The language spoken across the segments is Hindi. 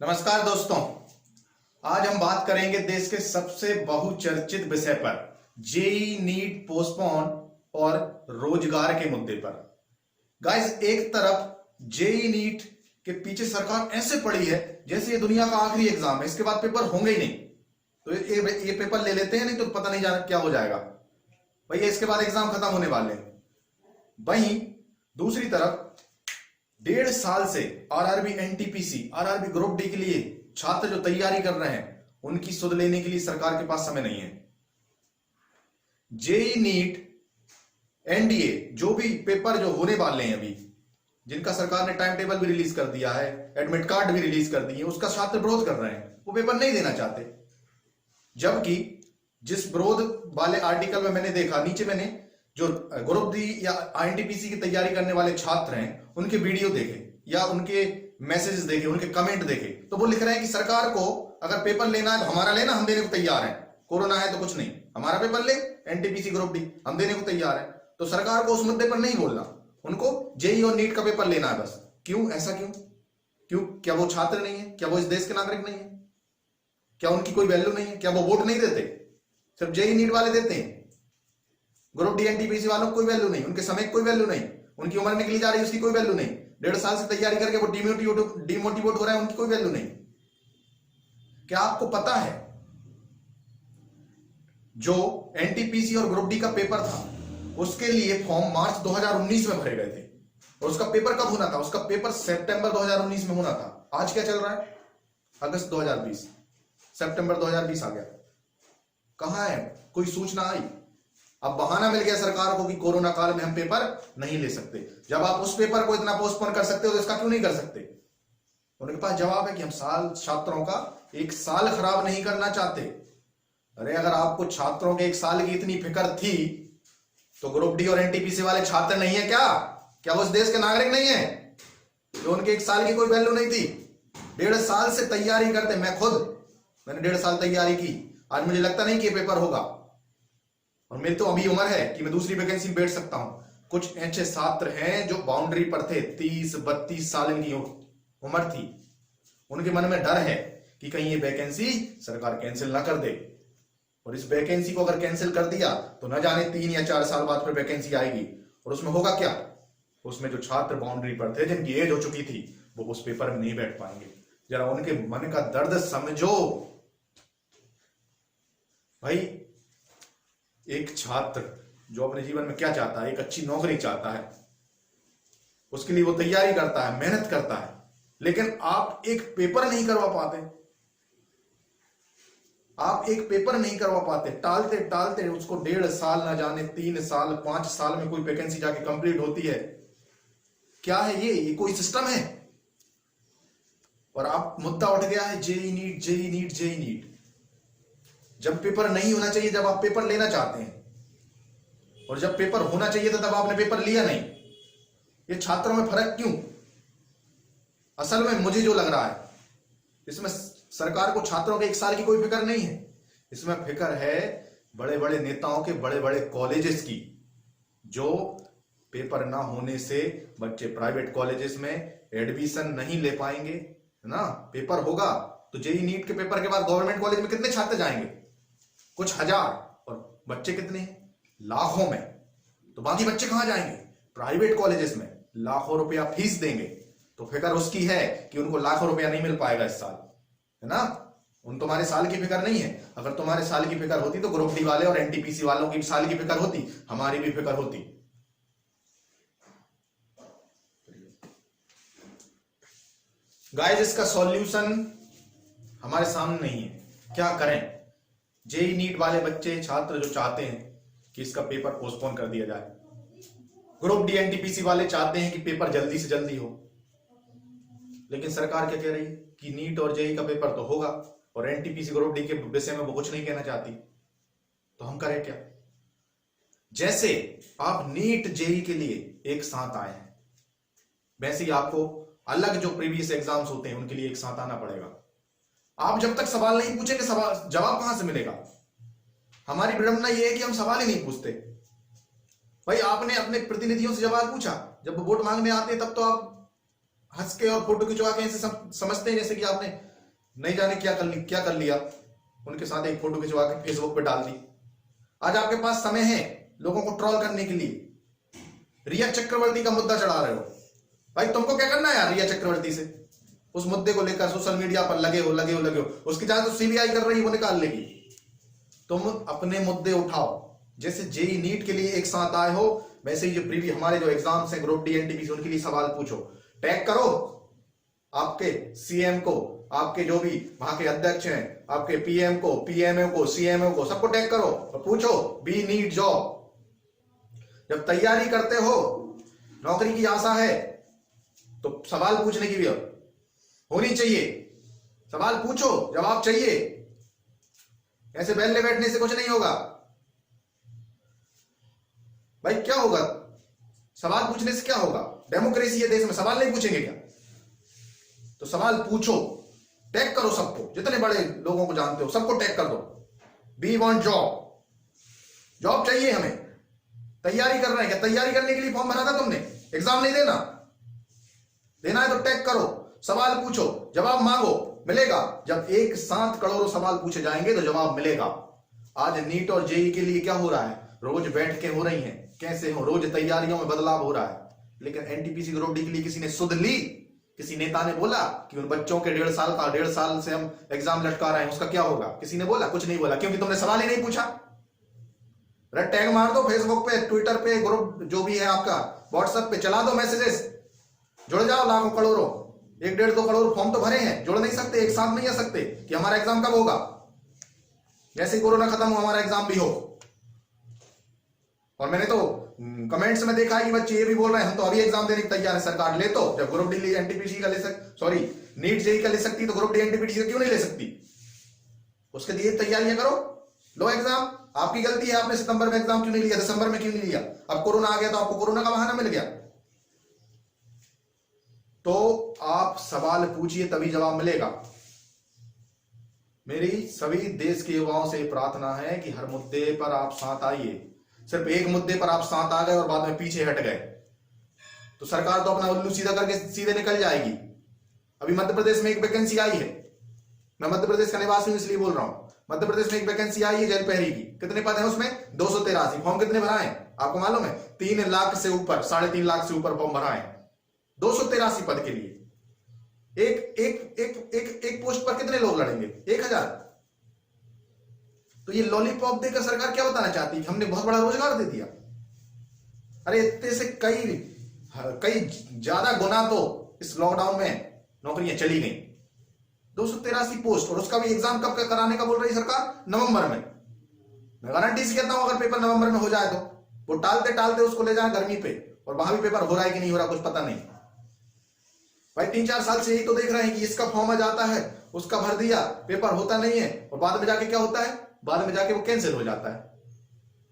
नमस्कार दोस्तों, आज हम बात करेंगे देश के सबसे बहुचर्चित विषय पर जेई नीट पोस्टपोन और रोजगार के मुद्दे पर। गाइस, एक तरफ जेई नीट के पीछे सरकार ऐसे पड़ी है जैसे ये दुनिया का आखिरी एग्जाम है, इसके बाद पेपर होंगे ही नहीं, तो ये पेपर ले लेते हैं, नहीं तो पता नहीं जाना क्या हो जाएगा भैया, इसके बाद एग्जाम खत्म होने वाले हैं। वहीं दूसरी तरफ 1.5 साल से RRB, NTPC, RRB group D के लिए छात्र जो तैयारी कर रहे हैं उनकी सुध लेने के लिए सरकार के पास समय नहीं है। जेई नीट, एनडीए जो भी पेपर जो होने वाले हैं अभी, जिनका सरकार ने टाइम टेबल भी रिलीज कर दिया है, एडमिट कार्ड भी रिलीज कर दिए, उसका छात्र विरोध कर रहे हैं, वो पेपर नहीं देना चाहते। जबकि जिस विरोध वाले आर्टिकल में मैंने देखा, नीचे मैंने जो ग्रुप डी या आईएनटीपीसी की तैयारी करने वाले छात्र हैं उनके वीडियो देखे या उनके मैसेजेस देखे, उनके कमेंट देखे, तो वो लिख रहे हैं कि सरकार को अगर पेपर लेना है तो हमारा लेना, हम देने को तैयार हैं, कोरोना है तो कुछ नहीं, हमारा पेपर ले, एनटीपीसी ग्रुप डी हम देने को तैयार है। तो सरकार को उस मुद्दे पर नहीं बोलना, उनको जेई और नीट का पेपर लेना है बस। क्यों ऐसा? क्यों? क्या वो छात्र नहीं है? क्या वो इस देश के नागरिक नहीं है? क्या उनकी कोई वैल्यू नहीं है? क्या वो वोट नहीं देते? सिर्फ जेई नीट वाले देते हैं, ग्रुप डी एनटीपीसी वालों को कोई वैल्यू नहीं, उनके समय की कोई वैल्यू नहीं, उनकी उम्र निकली जा रही है उसकी कोई वैल्यू नहीं, 1.5 साल से तैयारी करके वो डिमोटिवेट हो रहा है, उनकी कोई वैल्यू नहीं। क्या आपको पता है जो एनटीपीसी और ग्रुप डी का पेपर था उसके लिए फॉर्म मार्च 2019 में भरे गए थे, और उसका पेपर कब होना था? उसका पेपर सितंबर 2019 में होना था। आज क्या चल रहा है? अगस्त 2020, सितंबर 2020 आ गया, कहां है? कोई सूचना आई? अब बहाना मिल गया सरकार को कि कोरोना काल में हम पेपर नहीं ले सकते। जब आप उस पेपर को इतना पोस्टपोन कर सकते हो तो इसका क्यों नहीं कर सकते? उनके पास जवाब है कि हम छात्रों का 1 साल खराब नहीं करना चाहते। अरे अगर आपको छात्रों के 1 साल की इतनी फिक्र थी तो ग्रुप डी और एनटीपीसी वाले छात्र नहीं है क्या? क्या वो इस देश के नागरिक नहीं है? तो उनके 1 साल की कोई वैल्यू नहीं थी? 1.5 साल से तैयारी करते, मैंने 1.5 साल तैयारी की, आज मुझे लगता नहीं कि ये पेपर होगा, और मेरी तो अभी उम्र है कि मैं दूसरी वैकेंसी में बैठ सकता हूं। कुछ ऐसे छात्र हैं जो बाउंड्री पर थे, 30-32 साल इनकी उम्र थी, उनके मन में डर है कि कहीं ये वैकेंसी सरकार कैंसिल ना कर दे, और इस वैकेंसी को अगर कैंसिल कर दिया तो न जाने 3 या 4 साल बाद फिर वैकेंसी आएगी, और उसमें होगा क्या? उसमें जो छात्र बाउंड्री पर थे, जिनकी एज हो चुकी थी, वो उस पेपर में नहीं बैठ पाएंगे। जरा उनके मन का दर्द समझो भाई। एक छात्र जो अपने जीवन में क्या चाहता है? एक अच्छी नौकरी चाहता है, उसके लिए वो तैयारी करता है, मेहनत करता है, लेकिन आप एक पेपर नहीं करवा पाते, आप एक पेपर नहीं करवा पाते, टालते टालते उसको 1.5 साल, ना जाने 3 साल, 5 साल में कोई वैकेंसी जाके कंप्लीट होती है। क्या है ये कोई सिस्टम है? और आप मुद्दा उठ गया है JEE NEET, JEE NEET, JEE NEET. जब पेपर नहीं होना चाहिए, जब आप पेपर लेना चाहते हैं, और जब पेपर होना चाहिए था तब आपने पेपर लिया नहीं। ये छात्रों में फर्क क्यों? असल में मुझे जो लग रहा है, इसमें सरकार को छात्रों के 1 साल की कोई फिक्र नहीं है, इसमें फिक्र है बड़े बड़े नेताओं के, बड़े बड़े कॉलेजेस की, जो पेपर ना होने से बच्चे प्राइवेट कॉलेजेस में एडमिशन नहीं ले पाएंगे ना। पेपर होगा तो जेई नीट के पेपर के बाद गवर्नमेंट कॉलेज में कितने छात्र जाएंगे? कुछ हजार, और बच्चे कितने हैं? लाखों में। तो बाकी बच्चे कहां जाएंगे? प्राइवेट कॉलेजेस में लाखों रुपया फीस देंगे, तो फिक्र उसकी है कि उनको लाखों रुपया नहीं मिल पाएगा इस साल, है ना। तुम्हारे साल की फिक्र नहीं है। अगर तुम्हारे साल की फिक्र होती तो ग्रुप डी वाले और एनटीपीसी वालों की साल की फिक्र होती, हमारी भी फिक्र होती। गाइस, इसका सॉल्यूशन हमारे सामने नहीं है। क्या करें? जेई नीट वाले बच्चे, छात्र जो चाहते हैं कि इसका पेपर पोस्टपोन कर दिया जाए, ग्रुप डी एनटीपीसी वाले चाहते हैं कि पेपर जल्दी से जल्दी हो, लेकिन सरकार क्या कह रही है कि नीट और जेई का पेपर तो होगा, और एनटीपीसी ग्रुप डी के विषय में वो कुछ नहीं कहना चाहती। तो हम करें क्या? जैसे आप नीट जेई के लिए एक साथ आए हैं, वैसे ही आपको अलग जो प्रीवियस एग्जाम्स होते हैं उनके लिए एक साथ आना पड़ेगा। आप जब तक सवाल नहीं पूछेंगे, जवाब कहां से मिलेगा? हमारी विडंबना यह है कि हम सवाल ही नहीं पूछते। भाई, आपने अपने प्रतिनिधियों से जवाब पूछा, जब वोट मांगने आते हैं तब तो आप हंस के और फोटो खिंचवा के ऐसे समझते हैं जैसे कि आपने नहीं जाने क्या कर लिया, उनके साथ एक फोटो खिंचवा के फेसबुक पे डाल दी। आज आपके पास समय है लोगों को ट्रोल करने के लिए, रिया चक्रवर्ती का मुद्दा चढ़ा रहे हो। भाई तुमको क्या करना है यार रिया चक्रवर्ती से? उस मुद्दे को लेकर सोशल मीडिया पर लगे हो। उसकी जांच तो सीबीआई कर रही है, वो निकाल लेगी। तुम अपने मुद्दे उठाओ। जैसे जेई नीट के लिए एक साथ आए हो, वैसे ही जो प्रीवियस हमारे जो एग्जाम्स हैं ग्रुप डी एनटीपीसी, उनके लिए सवाल पूछो, टैग करो आपके सीएम को, आपके जो भी वहां के अध्यक्ष हैं, आपके पीएम को, पीएमओ को, सीएमओ को, सबको टैग करो और पूछो बी नीट जॉब। जब तैयारी करते हो, नौकरी की आशा है, तो सवाल पूछने की भी होनी चाहिए। सवाल पूछो, जवाब चाहिए। ऐसे बैठने बैठने से कुछ नहीं होगा भाई। क्या होगा? सवाल पूछने से क्या होगा? डेमोक्रेसी है देश में, सवाल नहीं पूछेंगे क्या? तो सवाल पूछो, टैग करो सबको, जितने बड़े लोगों को जानते हो सबको टैग कर दो। वी वांट जॉब, जॉब चाहिए हमें। तैयारी कर रहे हैं क्या? तैयारी करने के लिए फॉर्म भरा था तुमने? एग्जाम नहीं देना है तो टैग करो, सवाल पूछो, जवाब मांगो, मिलेगा। जब एक साथ करोड़ों सवाल पूछे जाएंगे तो जवाब मिलेगा। आज नीट और जेई के लिए क्या हो रहा है? रोज बैठ के हो रही हैं, कैसे हो, रोज तैयारियों में बदलाव हो रहा है। लेकिन एनटीपीसी ग्रुप डी के लिए किसी ने सुध ली? किसी नेता ने बोला कि उन बच्चों के 1.5 साल से हम एग्जाम लटका रहे हैं, उसका क्या होगा? किसी ने बोला? कुछ नहीं बोला, क्योंकि तुमने सवाल ही नहीं पूछा। रेड टैग मार दो फेसबुक पे, ट्विटर पे, ग्रुप जो भी है आपका, व्हाट्सएप पे चला दो मैसेजेस, जुड़ जाओ लाखों करोड़ों। 1-1.5-2 करोड़ फॉर्म तो भरे हैं, जुड़ नहीं सकते, एक साथ नहीं आ सकते कि हमारा एग्जाम कब होगा। जैसे ही कोरोना खत्म हो हमारा एग्जाम भी हो। और मैंने तो कमेंट्स में देखा है कि बच्चे ये भी बोल रहे हैं हम तो अभी एग्जाम देने की तैयार है। सरकार ले तो, जब ग्रुप डी एनटीपीसी का नीट जेई का ले सकती तो ग्रुप डी एनटीपीसी का क्यों नहीं ले सकती? उसके लिए तैयारियां करो, लो एग्जाम। आपकी गलती है, आपने सितंबर में एग्जाम क्यों नहीं लिया, दिसंबर में क्यों नहीं लिया? अब कोरोना आ गया तो आपको कोरोना का बहाना मिल गया। तो आप सवाल पूछिए, तभी जवाब मिलेगा। मेरी सभी देश के युवाओं से प्रार्थना है कि हर मुद्दे पर आप साथ आइए। सिर्फ एक मुद्दे पर आप साथ आ गए और बाद में पीछे हट गए तो सरकार तो अपना उल्लू सीधा करके सीधे निकल जाएगी। अभी मध्य प्रदेश में एक वैकेंसी आई है, मैं मध्य प्रदेश का निवासी हूं इसलिए बोल रहा हूं। मध्य प्रदेश में एक वैकेंसी आई है जेल प्रहरी की। कितने पद हैं उसमें? 283। फॉर्म कितने भरा है आपको मालूम है? 3 लाख से ऊपर, 3.5 लाख से ऊपर फॉर्म भरा है 283 पद के लिए। एक पोस्ट पर कितने लोग लड़ेंगे? 1000। तो ये लॉलीपॉप देकर सरकार क्या बताना चाहती है? हमने बहुत बड़ा रोजगार दे दिया। अरे इतने से कई ज्यादा गुना तो इस लॉकडाउन में नौकरियां चली गई। 283 पोस्ट, और उसका भी एग्जाम कब कराने का बोल रही सरकार? नवंबर में। मैं गारंटी से कहता हूं अगर पेपर नवंबर में हो जाए तो वो टालते उसको ले जाए गर्मी पे, और वहां भी पेपर हो रहा है कि नहीं हो रहा कुछ पता नहीं। भाई 3-4 साल से यही तो देख रहे हैं कि इसका फॉर्म आ जाता है, उसका भर दिया, पेपर होता नहीं है, और बाद में जाके क्या होता है? बाद में जाके वो कैंसिल हो जाता है।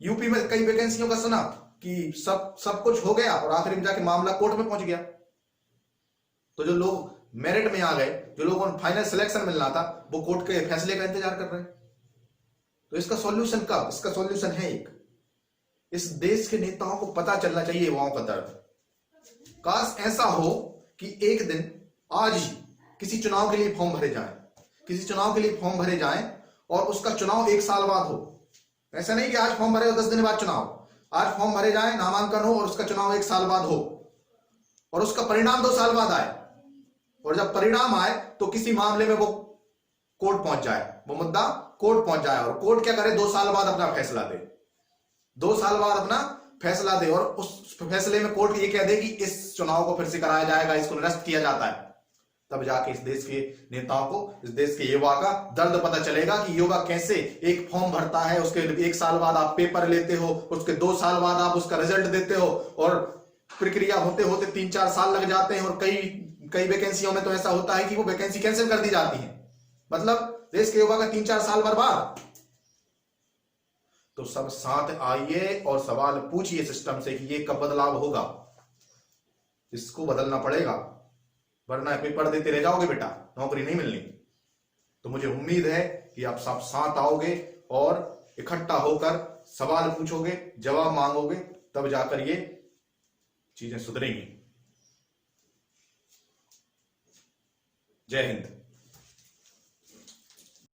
यूपी में कई वैकेंसियों का सुना कि सब कुछ हो गया और आखिर में जाके मामला कोर्ट में पहुंच गया। तो जो लोग मेरिट में आ गए, जो लोगों को फाइनल सिलेक्शन मिलना था, वो कोर्ट के फैसले का इंतजार कर रहे हैं। तो इसका सॉल्यूशन कब? इसका सॉल्यूशन है एक, इस देश के नेताओं को पता चलना चाहिए युवाओं का दर्द। काश ऐसा हो कि एक दिन आज ही किसी चुनाव के लिए फॉर्म भरे जाएं, और उसका चुनाव 1 साल बाद हो। ऐसा नहीं कि आज फॉर्म भरे और 10 दिन बाद चुनाव। आज फॉर्म भरे जाए, नामांकन हो और उसका चुनाव 1 साल बाद हो, और उसका परिणाम 2 साल बाद आए। और जब परिणाम आए तो किसी मामले में वो कोर्ट पहुंच जाए, वो मुद्दा कोर्ट पहुंच जाए, और कोर्ट क्या करे? 2 साल बाद अपना फैसला दे। 2 साल बाद अपना फैसला दे, और उस फैसले में कोर्ट ये कह दे कि इस चुनाव को फिर से कराया जाएगा, इसको निरस्त किया जाता है। तब जाके इस देश के नेताओं को, इस देश के युवा का दर्द पता चलेगा कि युवा कैसे एक फॉर्म भरता है, उसके 1 साल बाद आप पेपर लेते हो, उसके 2 साल बाद आप उसका रिजल्ट देते हो, और प्रक्रिया होते होते 3-4 साल लग जाते हैं। और कई वैकेंसियों में तो ऐसा होता है कि वो वैकेंसी कैंसिल कर दी जाती है। मतलब देश के युवा का 3-4 साल बर्बाद। तो सब साथ आइए और सवाल पूछिए सिस्टम से कि ये कब बदलाव होगा। इसको बदलना पड़ेगा, वरना पेपर देते रह जाओगे बेटा, नौकरी नहीं मिलनी। तो मुझे उम्मीद है कि आप सब साथ आओगे और इकट्ठा होकर सवाल पूछोगे, जवाब मांगोगे, तब जाकर ये चीजें सुधरेंगी। जय हिंद।